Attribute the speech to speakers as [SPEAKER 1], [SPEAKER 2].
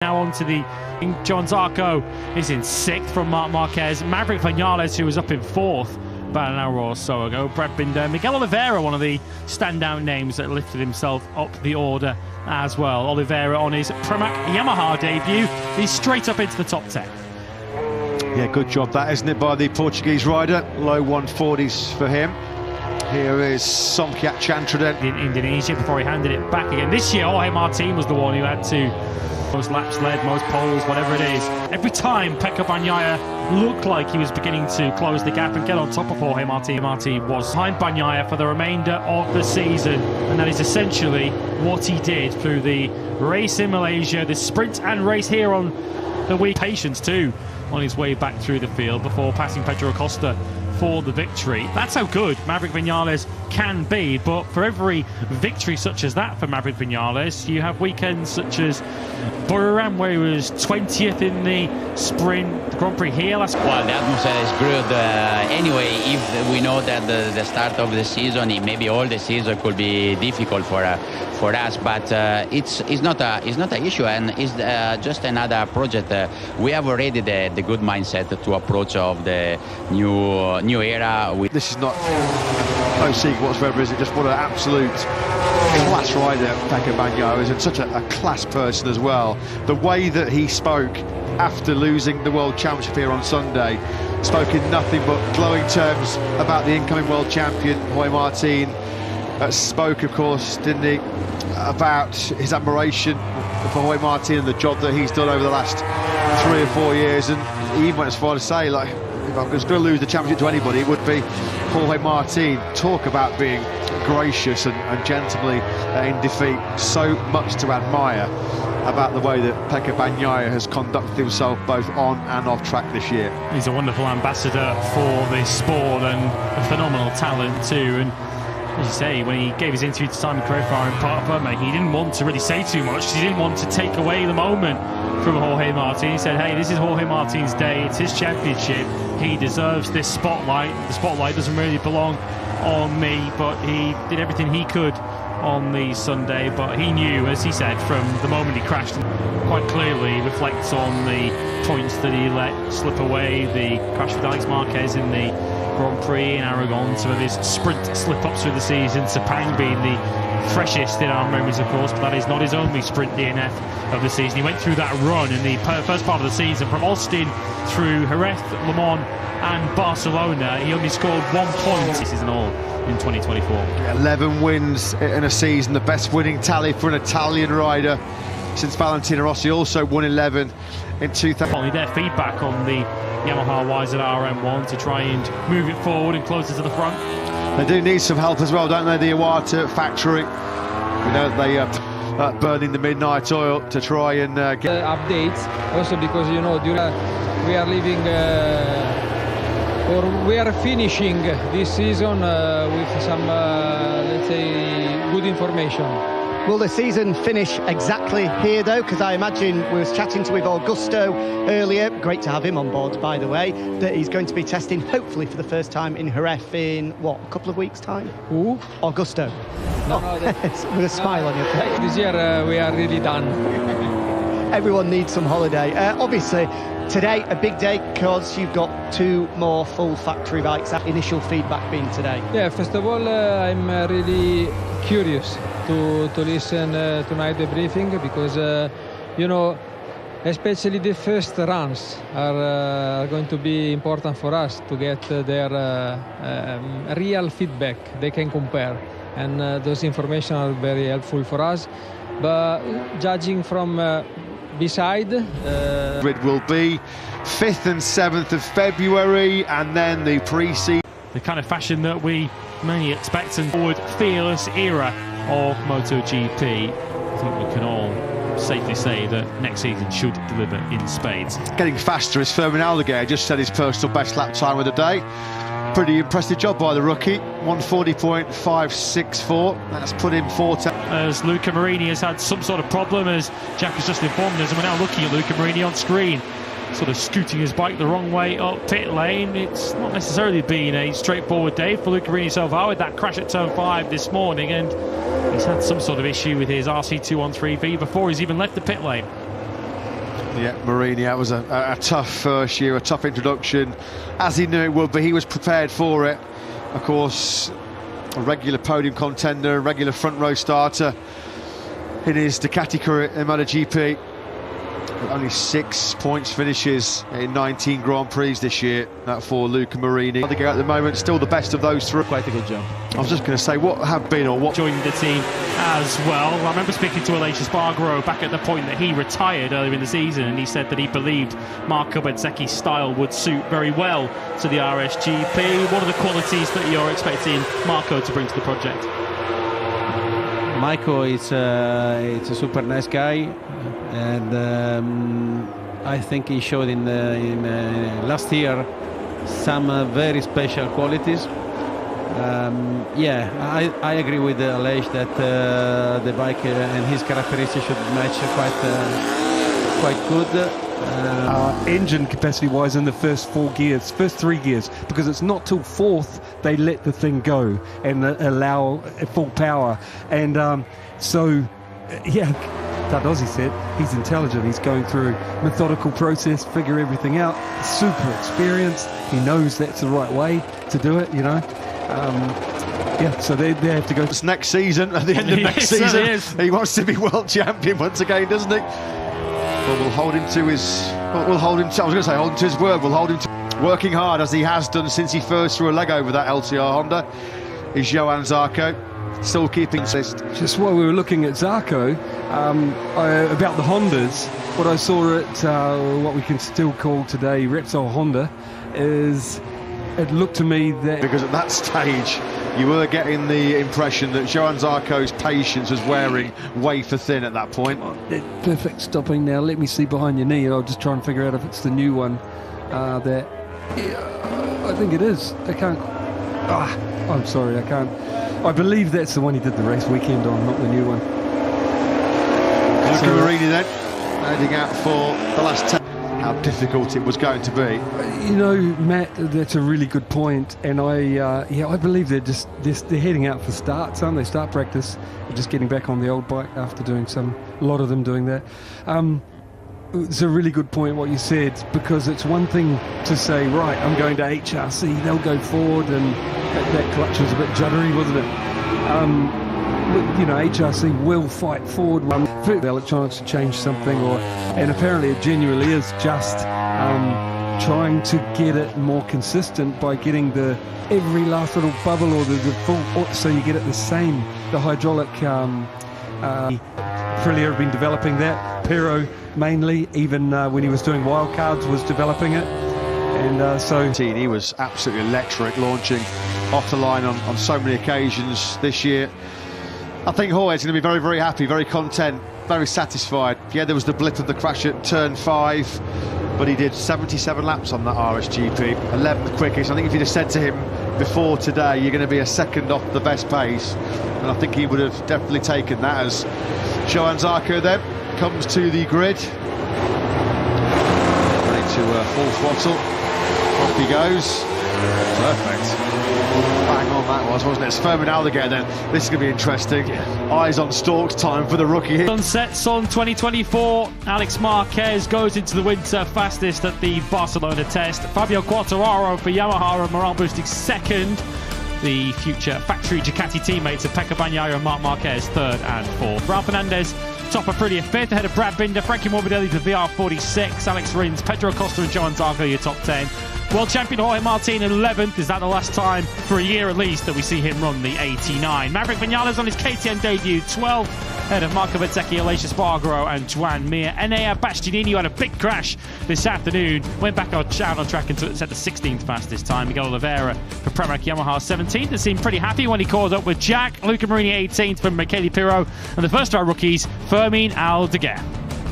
[SPEAKER 1] Now on to the Johann Zarco is in 6th from Marc Marquez. Maverick Vinales, who was up in 4th about an hour or so ago. Brad Binder, Miguel Oliveira, one of the standout names that lifted himself up the order as well. Oliveira on his Pramac Yamaha debut, he's straight up into the top 10.
[SPEAKER 2] Yeah, good job that, isn't it, by the Portuguese rider? Low 140s for him. Here is Somkiat Chantra then.
[SPEAKER 1] In Indonesia before he handed it back again. This year, Johan Martin was the one who had to most laps led, most poles, whatever it is. Every time Pecco Bagnaia looked like he was beginning to close the gap and get on top of Jorge Martin, Martin was behind Bagnaia for the remainder of the season, and that is essentially what he did through the race in Malaysia, the sprint and race here on the week. Patience too on his way back through the field before passing Pedro Acosta for the victory. That's how good Maverick Vinales can be, but for every victory such as that for Maverick Vinales, you have weekends such as Buriram, where he was 20th in the sprint, the Grand Prix here last.
[SPEAKER 3] Well, the atmosphere is good. Anyway, if we know that the start of the season, maybe all the season could be difficult for us, but it's not an issue, and it's just another project. We have already the good mindset to approach of the new era.
[SPEAKER 2] This is not no secret whatsoever, is it? Just what an absolute class rider Pecco Bagnaia is, and such a class person as well. The way that he spoke after losing the World Championship here on Sunday, spoke in nothing but glowing terms about the incoming World Champion, Jorge Martin. Spoke, of course, didn't he, about his admiration for Jorge Martin and the job that he's done over the last 3 or 4 years, and he even went as far to say, like, if I was going to lose the championship to anybody, it would be Jorge Martin. Talk about being gracious and gentlemanly in defeat. So much to admire about the way that Pecco Bagnaia has conducted himself both on and off track this year.
[SPEAKER 1] He's a wonderful ambassador for this sport and a phenomenal talent too. And as you say, when he gave his interview to Simon Crowfar in Parma, he didn't want to really say too much. He didn't want to take away the moment from Jorge Martin. He said, hey, this is Jorge Martin's day, it's his championship, he deserves this spotlight. The spotlight doesn't really belong on me, but he did everything he could on the Sunday. But he knew, as he said, from the moment he crashed, quite clearly reflects on the points that he let slip away, the crash with Alex Marquez in the Grand Prix in Aragon, some of his sprint slip-ups through the season, Sepang being the freshest in our memories, of course, but that is not his only sprint DNF of the season. He went through that run in the first part of the season from Austin through Jerez, Le Mans and Barcelona. He only scored 1 point this season all in 2024.
[SPEAKER 2] 11 wins in a season, the best winning tally for an Italian rider since Valentino Rossi also won 11 in 2000.
[SPEAKER 1] Only their feedback on the Yamaha YZR M1 to try and move it forward and closer to the front.
[SPEAKER 2] They do need some help as well, don't they? The Iwata factory, you know, they burning the midnight oil to try and get
[SPEAKER 4] updates. Also because, you know, we are leaving or we are finishing this season with some let's say good information.
[SPEAKER 5] Will the season finish exactly here, though? Because I imagine we was chatting with Augusto earlier, great to have him on board, by the way, that he's going to be testing, hopefully for the first time in Jerez in, what, a couple of weeks' time?
[SPEAKER 4] Who?
[SPEAKER 5] Augusto.
[SPEAKER 4] No,
[SPEAKER 5] with a smile on your face.
[SPEAKER 4] This year we are really done.
[SPEAKER 5] Everyone needs some holiday. Obviously, today, a big day, because you've got 2 more full factory bikes. Initial feedback being today.
[SPEAKER 4] Yeah, first of all, I'm really curious to listen tonight the briefing, because you know, especially the first runs are going to be important for us to get their real feedback they can compare, and those information are very helpful for us. But judging from beside,
[SPEAKER 2] it will be 5th and 7th of February, and then the pre-season.
[SPEAKER 1] The kind of fashion that we mainly expect and forward fearless era of MotoGP. I think we can all safely say that next season should deliver in spades.
[SPEAKER 2] Getting faster is Fermin Aldeguer just set his personal best lap time of the day. Pretty impressive job by the rookie, 140.564. That's put him 4
[SPEAKER 1] as Luca Marini has had some sort of problem, as Jack has just informed us, and we're now looking at Luca Marini on screen, sort of scooting his bike the wrong way up pit lane. It's not necessarily been a straightforward day for Luca Marini so far, with that crash at turn 5 this morning, and he's had some sort of issue with his RC213V before he's even left the pit lane.
[SPEAKER 2] Yeah, Marini, that was a tough first year, a tough introduction, as he knew it would, but he was prepared for it. Of course, a regular podium contender, a regular front row starter in his Ducati career in MotoGP. Only 6 points finishes in 19 Grand Prix this year, that for Luca Marini. At the moment, still the best of those three.
[SPEAKER 6] Quite a good job.
[SPEAKER 2] I was just going to say, what have been or what...
[SPEAKER 1] Joined the team as well. I remember speaking to Aleix Espargaro back at the point that he retired earlier in the season, and he said that he believed Marco Bezzecchi's style would suit very well to the RSGP. What are the qualities that you're expecting Marco to bring to the project?
[SPEAKER 6] Marco is a super nice guy, and I think he showed in last year some very special qualities. Yeah, I agree with Aleix that the bike and his characteristics should match quite good.
[SPEAKER 7] Engine capacity wise in the first first three gears, because it's not till fourth they let the thing go and allow full power, and so yeah, Tardozzi said he's intelligent, he's going through a methodical process, figure everything out, super experienced, he knows that's the right way to do it, you know. Yeah, so they have to go.
[SPEAKER 2] It's next season, at the end of next season, he wants to be world champion once again, doesn't he? Well, we'll hold him to his. We'll hold him to. I was going to say hold him to his word. We'll hold him to working hard as he has done since he first threw a leg over that LCR Honda. Is Johann Zarco still keeping assist?
[SPEAKER 7] Just while we were looking at Zarco, about the Hondas, what I saw at what we can still call today Repsol Honda is. It looked to me that...
[SPEAKER 2] Because at that stage, you were getting the impression that Johann Zarco's patience was wearing wafer thin at that point.
[SPEAKER 7] Perfect stopping now. Let me see behind your knee. I'll just try and figure out if it's the new one. I think it is. I can't... I'm sorry, I can't... I believe that's the one he did the race weekend on, not the new one.
[SPEAKER 2] Luca Marini then, heading out for the last 10. How difficult it was going to be.
[SPEAKER 7] You know, Matt, that's a really good point, and I believe they're heading out for starts, aren't they? Start practice, they're just getting back on the old bike after doing a lot of them doing that. It's a really good point what you said, because it's one thing to say, right, I'm going to HRC, they'll go forward, and that clutch was a bit juddery, wasn't it? You know, HRC will fight forward for electronics to change something, and apparently it genuinely is just trying to get it more consistent by getting every last little bubble or the full, so you get it the same. The hydraulic Aprilia have been developing that. Pero mainly, even when he was doing wildcards, was developing it, and so
[SPEAKER 2] he was absolutely electric, launching off the line on so many occasions this year. I think Jorge's going to be very, very happy, very content, very satisfied. Yeah, there was the blip of the crash at turn 5, but he did 77 laps on that RSGP, 11th quickest. I think if you'd have said to him before today, you're going to be a second off the best pace, and I think he would have definitely taken that. As Johann Zarco then comes to the grid, ready to full throttle, off he goes. Perfect. Bang on that was, wasn't it? It's Fermin Aldeguer then. This is going to be interesting. Yeah. Eyes on stalks time for the rookie here.
[SPEAKER 1] Sunsets on 2024. Alex Marquez goes into the winter fastest at the Barcelona test. Fabio Quartararo for Yamaha and morale boosting second. The future factory Ducati teammates of Pecco Bagnaia and Marc Marquez third and fourth. Raul Fernandez top Aprilia fifth ahead of Brad Binder, Frankie Morbidelli to VR46, Alex Rins, Pedro Acosta and Joan Zarco your top 10. World champion Jorge Martin 11th. Is that the last time for a year at least that we see him run the 89? Maverick Vinales on his KTM debut 12th ahead of Marco Bezzecchi, Aleix Espargaro and Joan Mir. Enea Bastianini had a big crash this afternoon, went back out on track and set the 16th fastest time. Miguel Oliveira for Pramac Yamaha 17th. They seemed pretty happy when he caught up with Jack. Luca Marini 18th from Michele Pirro, and the first of our rookies, Fermin Aldeguer.